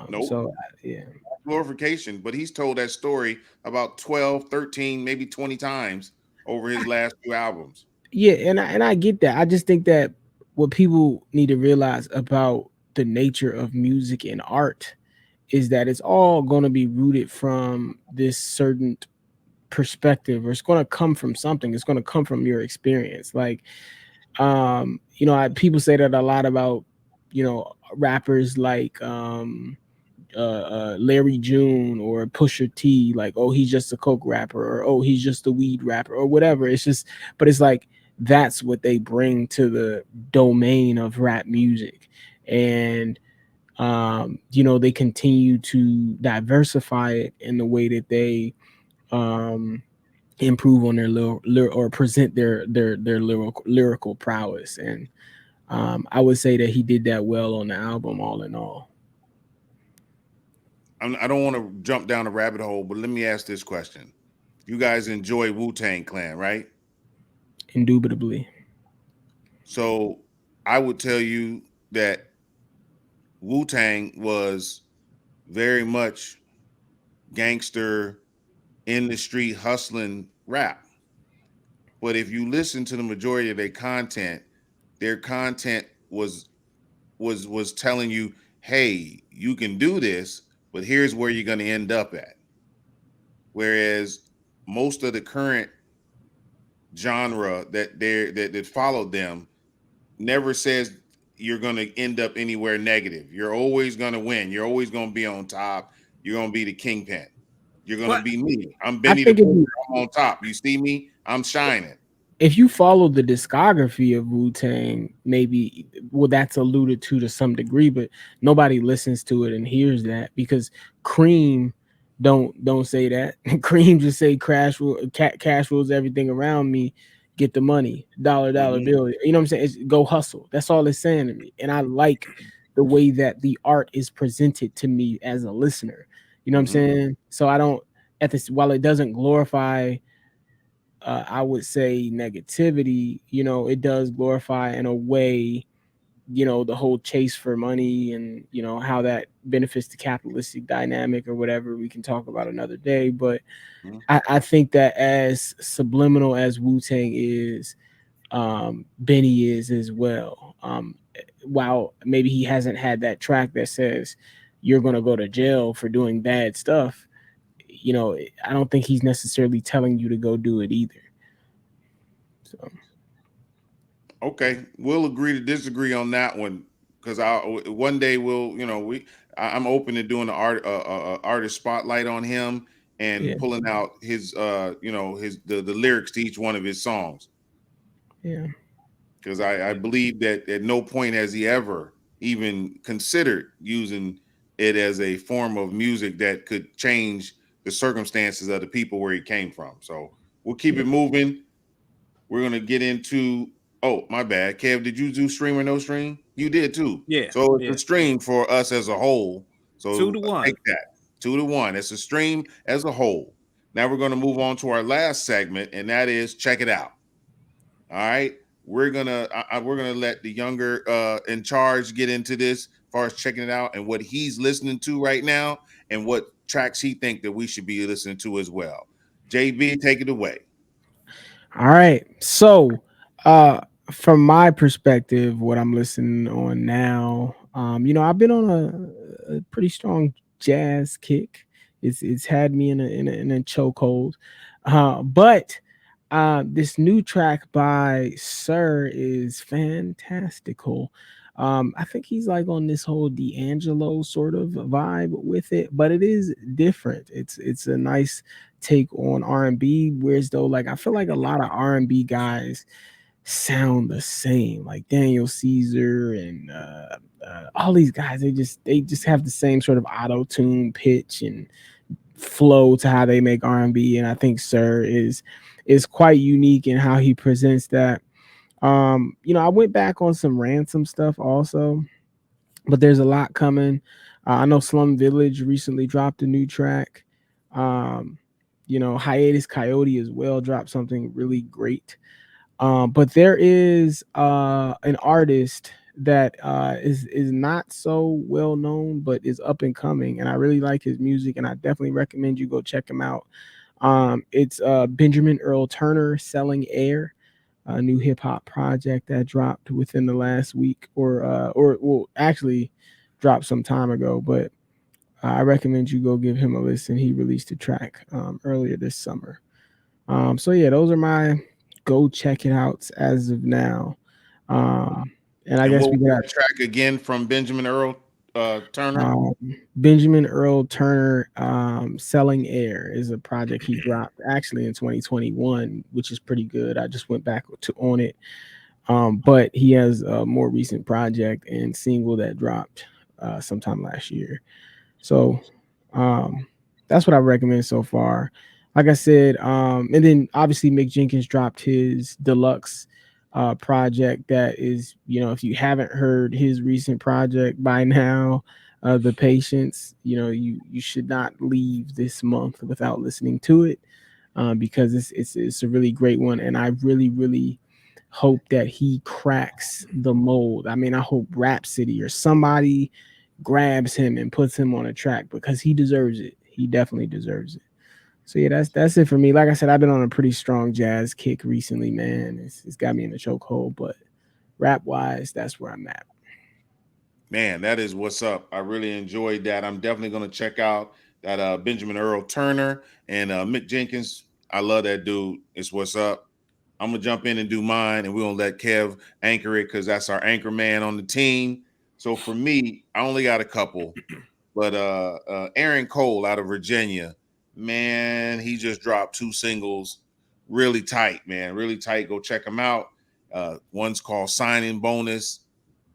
Nope. So yeah, Glorification, but he's told that story about 12, 13, maybe 20 times over his last 2 albums. yeah, and I get that. I just think that what people need to realize about the nature of music and art is that it's all going to be rooted from this certain perspective, or it's going to come from something. It's going to come from your experience. Like, you know, people say that a lot about, you know, rappers like Larry June or Pusha T, like, oh, he's just a coke rapper, or oh, he's just a weed rapper, or whatever. It's just, but it's like that's what they bring to the domain of rap music. And you know, they continue to diversify it in the way that they um, improve on their or present their lyrical prowess. And I would say that he did that well on the album, all in all. I don't want to jump down a rabbit hole, but let me ask this question. You guys enjoy Wu-Tang Clan, right? Indubitably. So I would tell you that Wu-Tang was very much gangster in the street hustling rap. But if you listen to the majority of their content was telling you, hey, you can do this, but here's where you're gonna end up at. Whereas most of the current genre that followed them never says you're going to end up anywhere negative. You're always going to win. You're always going to be on top. You're going to be the kingpin. You're going to but be me. I'm I Benny the think if Butcher. you I'm on top. You see me? I'm shining. if you follow the discography of Wu Tang, maybe, well, that's alluded to some degree, but nobody listens to it and hears that because Cream don't say that. Cream just say cash rules everything around me. Get the money, dollar Mhm, bill. You know what I'm saying? It's go hustle. That's all it's saying to me, and I like the way that the art is presented to me as a listener. You know what I'm mhm. saying? So I don't at this while it doesn't glorify I would say negativity, you know, it does glorify in a way, you know, the whole chase for money and, you know, how that benefits the capitalistic dynamic or whatever we can talk about another day. But Mhm. I think that as subliminal as Wu Tang is, Benny is as well. While maybe he hasn't had that track that says you're going to go to jail for doing bad stuff, you know, I don't think he's necessarily telling you to go do it either. So, Okay, we'll agree to disagree on that one because I one day we'll I'm open to doing the artist spotlight on him and yeah. pulling out his his the lyrics to each one of his songs. Yeah. Because I believe that at no point has he ever even considered using it as a form of music that could change the circumstances of the people where he came from. So we'll keep Yeah. it moving. We're gonna get into oh my bad. Kev, did you do stream or no stream? You did too. yeah, So it's yeah. a stream for us as a whole. Two So to take one. that 2-1. It's a stream as a whole. Now we're gonna move on to our last segment, and that is check it out. All right. We're gonna let the younger in charge get into this as far as checking it out and what he's listening to right now and what tracks he think that we should be listening to as well. JB, take it away. All right. So, uh, from my perspective, what I'm listening on now, you know, I've been on a pretty strong jazz kick. It's had me in a chokehold, but this new track by Sir is fantastical. I think he's like on this whole D'Angelo sort of vibe with it, but it is different. It's a nice take on R&B, whereas though like I feel like a lot of R&B guys sound the same, like Daniel Caesar and all these guys. They just have the same sort of auto tune pitch and flow to how they make R&B, and I think Sir is quite unique in how he presents that. I went back on some Ransom stuff also, but there's a lot coming. I know Slum Village recently dropped a new track. Um, Hiatus Coyote as well dropped something really great. But there is an artist that is not so well known, but is up and coming, and I really like his music, and I definitely recommend you go check him out. It's Benjamin Earl Turner, Selling Air, a new hip hop project that dropped within the last week, or well, actually dropped some time ago. But I recommend you go give him a listen. He released a track earlier this summer. So yeah, those are my go check it outs as of now. And I And guess what we was got that track again from Benjamin Earl Turner? um, Benjamin Earl Turner. Selling Air is a project he dropped actually in 2021, which is pretty good. I just went back to on it. But he has a more recent project and single that dropped sometime last year. So um, that's what I recommend so far. Like I said, and then obviously Mick Jenkins dropped his deluxe project. That is, if you haven't heard his recent project by now, The Patience, you should not leave this month without listening to it, because it's a really great one, and I really hope that he cracks the mold. I mean, I hope Rhapsody or somebody grabs him and puts him on a track because he deserves it. He definitely deserves it. So yeah, that's it for me. Like I said, I've been on a pretty strong jazz kick recently, man. It's got me in a chokehold, but rap wise, that's where I'm at. Man, that is what's up. I really enjoyed that. I'm definitely going to check out that Benjamin Earl Turner and Mick Jenkins. I love that dude. It's what's up. I'm gonna jump in and do mine, and we're gonna let Kev anchor it because that's our anchor man on the team. So for me, I only got a couple, but Aaron Cole out of Virginia, man, he just dropped two singles, really tight, man, really tight. Go check them out. One's called Signing Bonus.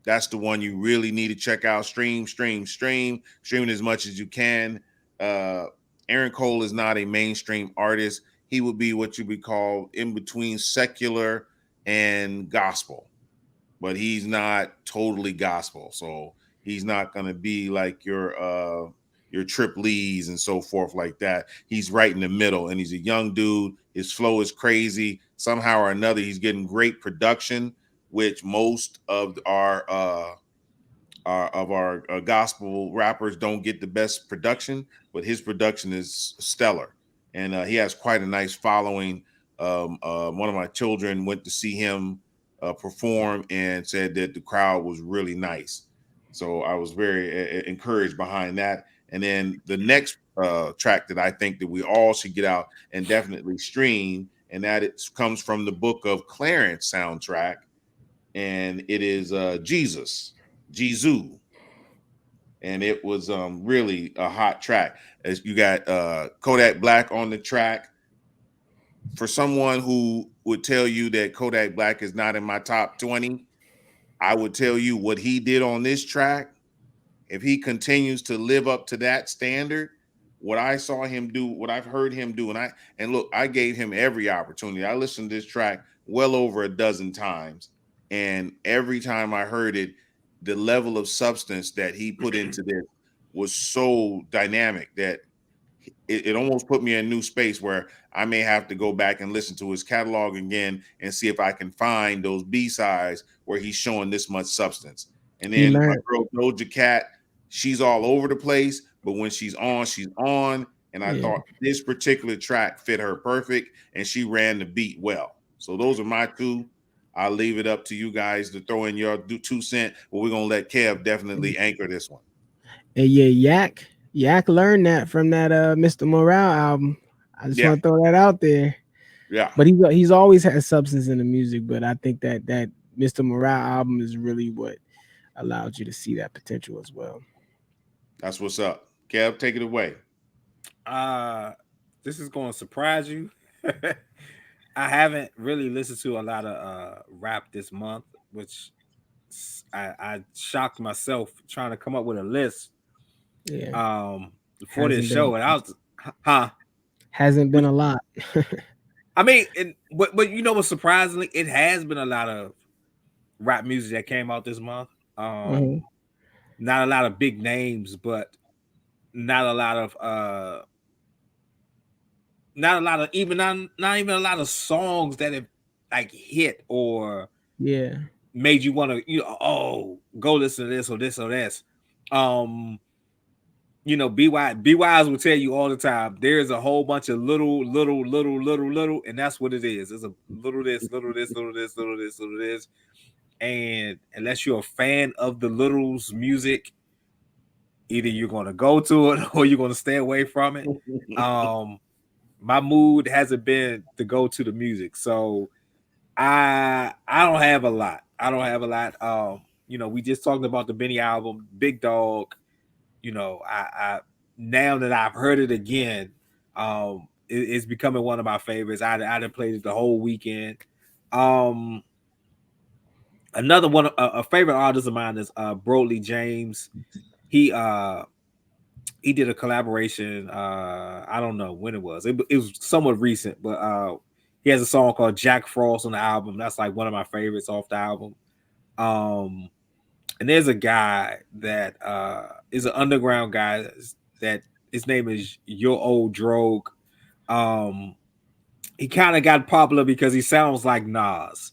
That's the one you really need to check out. Stream it as much as you can. Uh, Aaron Cole is not a mainstream artist. He would be what you would call in between secular and gospel, but he's not totally gospel. So he's not going to be like your Trip Lees and so forth like that. He's right in the middle, and he's a young dude. His flow is crazy. Somehow or another, he's getting great production, which most of our gospel rappers don't get the best production, but his production is stellar, and he has quite a nice following. One of my children went to see him perform and said that the crowd was really nice, so I was very encouraged behind that. And then the next track that I think that we all should get out and definitely stream, and that it comes from the Book of Clarence soundtrack, and it is Jesus, and it was really a hot track. As you got Kodak Black on the track. For someone who would tell you that Kodak Black is not in my top 20, I would tell you what he did on this track. If he continues to live up to that standard, what I saw him do, what I've heard him do, and look, I gave him every opportunity. I listened to this track well over a dozen times, and every time I heard it, the level of substance that he put into this was so dynamic that it almost put me in a new space where I may have to go back and listen to his catalog again and see if I can find those B-sides where he's showing this much substance. And He then my learned, girl Doja Cat, she's all over the place, but when she's on, she's on. And I yeah. thought this particular track fit her perfect, and she ran the beat well. So those are my two. I'll leave it up to you guys to throw in your 2 cent, but we're gonna let Kev definitely anchor this one. And yeah, Yak learned that from that Mr. Morale album. I just Yeah, want to throw that out there. yeah. But he's always had substance in the music, but I think that Mr. Morale album is really what allowed you to see that potential as well. That's what's up. Kev, take it away. Uh, this is going to surprise you. I haven't really listened to a lot of rap this month, which I shocked myself trying to come up with a list Yeah, um for this hasn't been show, and I was, huh? hasn't been Which, a lot. I mean, but you know what? Surprisingly, it has been a lot of rap music that came out this month. Mhm. Not a lot of big names, but not a lot of not a lot of even not even a lot of songs that have like hit or Yeah, made you want to, go listen to this or this or this. Um, BYs will tell you all the time. There's a whole bunch of little, and that's what it is. It's a little this, little this, little this, little this, little this. And unless you're a fan of the Littles music, either you're gonna go to it or you're gonna stay away from it. Um, my mood hasn't been to go to the music, so I don't have a lot. I don't have a lot. We just talked about the Benny album, Big Dog. I now that I've heard it again, it's becoming one of my favorites. I done played it the whole weekend. Um, Another one, a favorite artist of mine is Broadly James. He uh he did a collaboration. I don't know when it was. It was somewhat recent, but he has a song called Jack Frost on the album. That's like one of my favorites off the album. Um, and there's a guy that is an underground guy that his name is Your Old Drogue. Um, he kind of got popular because he sounds like Nas,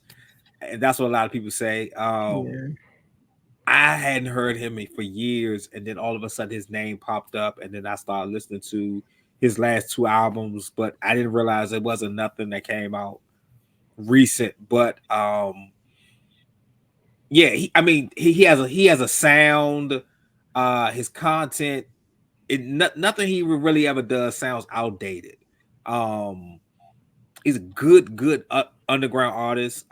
and that's what a lot of people say. yeah, I hadn't heard him for years, and then all of a sudden his name popped up, and then I started listening to his last two albums, but I didn't realize it wasn't nothing that came out recent. But yeah, I mean, he has a sound. His content, nothing he really ever does sounds outdated. Um, he's a good underground artist.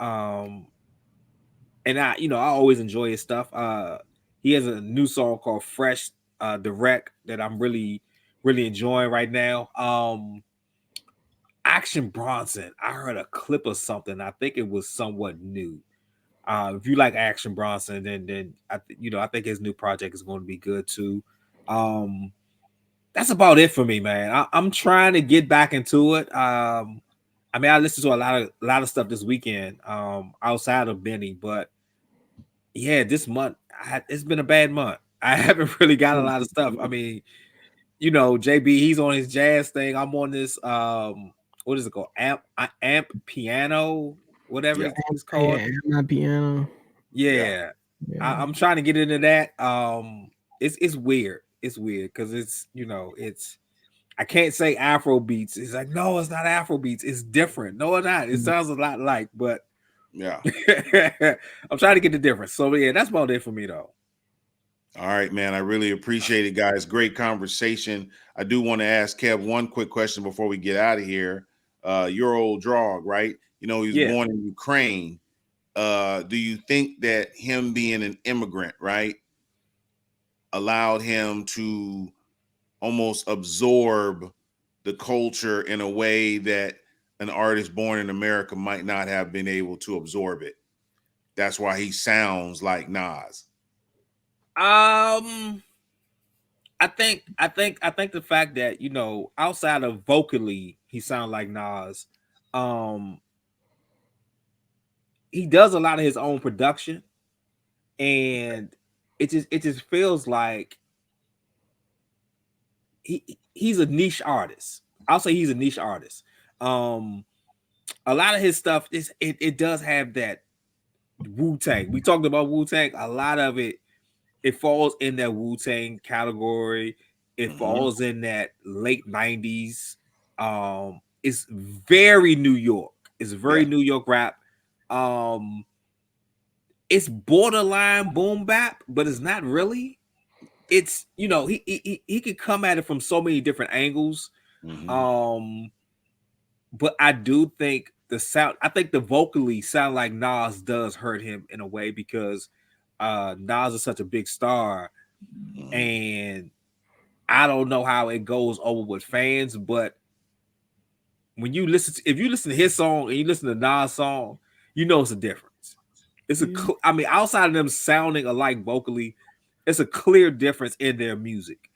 And I always enjoy his stuff. He has a new song called Fresh Direct that I'm really enjoying right now. Action Bronson, I heard a clip of something. I think it was somewhat new. If you like Action Bronson, then I think his new project is going to be good too. Um, that's about it for me, man. I'm trying to get back into it. I mean, I listened to a lot of stuff this weekend, outside of Benny, but yeah, this month it's been a bad month. I haven't really got a lot of stuff. I mean, JB, he's on his jazz thing. I'm on this what is it called? Amp piano, whatever Yeah. it's called. yeah. My piano. Yeah. Yeah. Yeah, I'm trying to get into that. It's weird. It's weird because it's I can't say Afro beats. It's like, no, it's not Afro beats. It's different. No, it's not. It mm, sounds a lot like, but Yeah. I'm trying to get the difference. So yeah, that's about it for me though. All right, man. I really appreciate it, guys. Great conversation. I do want to ask Kev one quick question before we get out of here. Your old drog, right? He was Yeah. born in Ukraine. Do you think that him being an immigrant, right, allowed him to almost absorb the culture in a way that an artist born in America might not have been able to absorb it? That's why he sounds like Nas. Um, I think the fact that outside of vocally he sounds like Nas, um, he does a lot of his own production, and it just feels like he's a niche artist. I'll say he's a niche artist. Um, a lot of his stuff it does have that Wu Tang. We talked about Wu Tang. A lot of it falls in that Wu Tang category. It Hmm. falls in that late 90s. It's very New York. It's very Yeah. New York rap. Um, it's borderline boom bap, but it's not really. It's he could come at it from so many different angles. Hmm. Um, but I do think the sound. I think the vocally sound like Nas does hurt him in a way because Nas is such a big star, Mhm. and I don't know how it goes over with fans, but when you listen to, if you listen to his song and you listen to Nas song, you know it's a difference. It's a Yeah. I mean, outside of them sounding alike vocally, it's a clear difference in their music.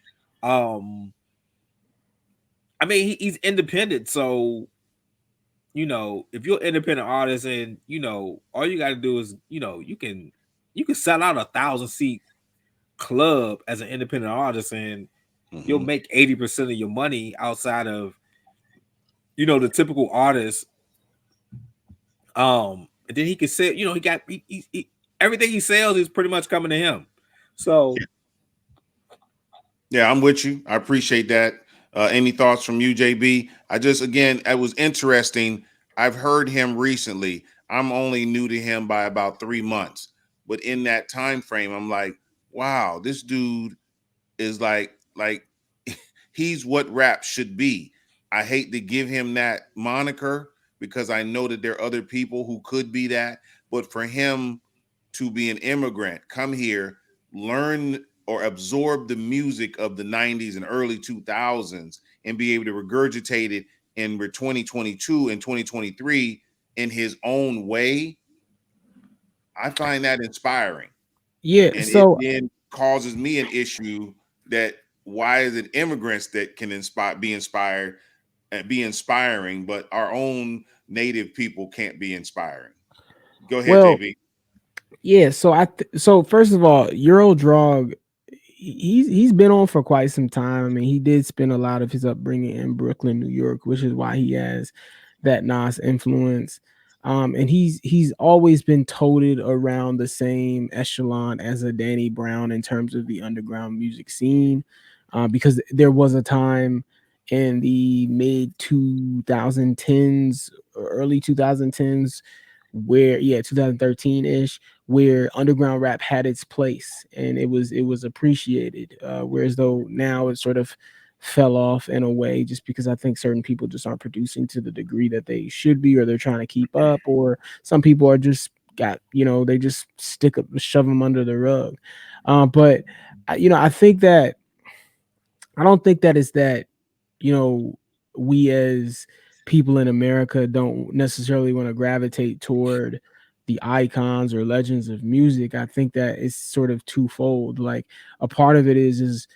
Um, I mean, he's independent, so if you're an independent artist and all you got to do is you can sell out 1,000 seat club as an independent artist, and you'll Mhm. make 80% of your money outside of the typical artist. And then he can sell. He got everything he sells is pretty much coming to him. So Yeah, I'm with you. I appreciate that. Any thoughts from you, JB? I just, again, it was interesting. I've heard him recently. I'm only new to him by about 3 months, but in that time frame, I'm like, wow, this dude is like he's what rap should be. I hate to give him that moniker because I know that there are other people who could be that, but for him to be an immigrant, come here, learn or absorb the music of the 90s and early 2000s and be able to regurgitate it in 2022 and 2023 in his own way, I find that inspiring. Yeah. And it So then causes me an issue that why is it immigrants that can inspired and be inspiring, but our own native people can't be inspiring? Go ahead, well, JB. yeah. So so first of all, Eurodrog, he's been on for quite some time. I mean, he did spend a lot of his upbringing in Brooklyn, New York, which is why he has that Nas influence. And he's always been toted around the same echelon as a Danny Brown in terms of the underground music scene, because there was a time in the mid 2010s, early 2010s, where 2013 ish, where underground rap had its place and it was appreciated, whereas though now it sort of fell off in a way just because I think certain people just aren't producing to the degree that they should be, or they're trying to keep up, or some people are just got they just shove them under the rug. But I think that I don't think that it's that, you know, we as people in America don't necessarily want to gravitate toward the icons or legends of music. I think that it's sort of twofold. Like, a part of it is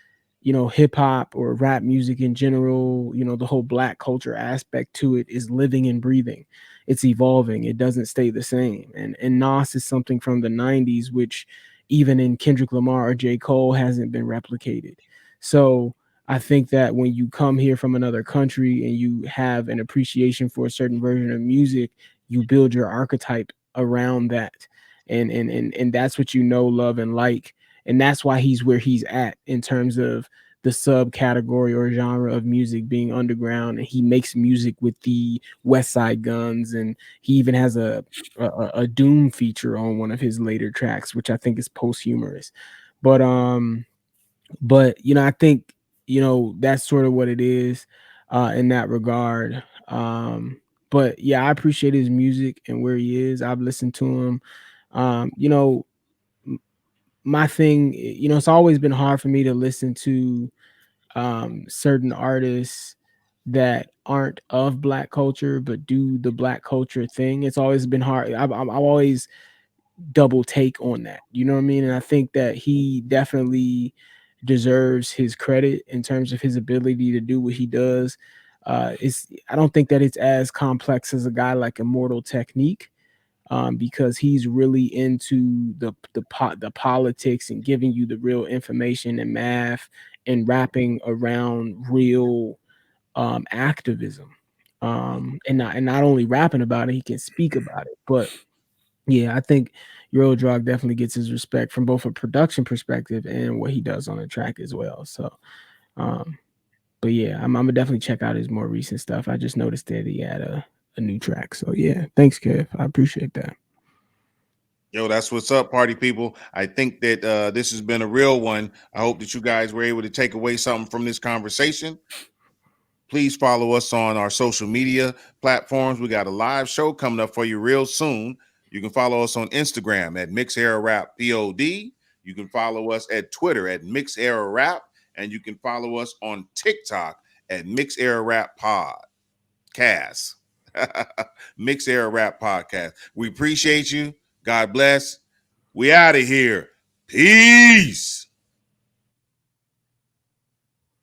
hip hop or rap music in general, the whole black culture aspect to it is living and breathing. It's evolving. It doesn't stay the same. And Nas is something from the 90s, which even in Kendrick Lamar or J. Cole hasn't been replicated. So I think that when you come here from another country and you have an appreciation for a certain version of music, you build your archetype around that. And that's what love, and like. And that's why he's where he's at in terms of the subcategory or genre of music being underground. And he makes music with the West Side Guns, and he even has a Doom feature on one of his later tracks, which I think is posthumous. But I think that's sort of what it is in that regard. But yeah, I appreciate his music and where he is. I've listened to him. um you know my thing, it's always been hard for me to listen to certain artists that aren't of black culture but do the black culture thing. It's always been hard. I'm always double take on that. You know what I mean? And I think that he definitely deserves his credit in terms of his ability to do what he does. I don't think that it's as complex as a guy like Immortal Technique, because he's really into the politics and giving you the real information and math and rapping around real activism. And not only rapping about it, he can speak about it. But yeah, I think Eurodrog definitely gets his respect from both a production perspective and what he does on the track as well. So, um, but yeah, I'm gonna definitely check out his more recent stuff. I just noticed that he had a new track. So yeah, thanks, Kev. I appreciate that. Yo, that's what's up, party people. I think that this has been a real one. I hope that you guys were able to take away something from this conversation. Please follow us on our social media platforms. We got a live show coming up for you real soon. You can follow us on Instagram at Mix Era Rap POD. You can follow us at Twitter at Mix Era Rap, and you can follow us on TikTok at Mix Era Rap Podcast. Mix Era Rap Podcast. We appreciate you. God bless. We out of here. Peace.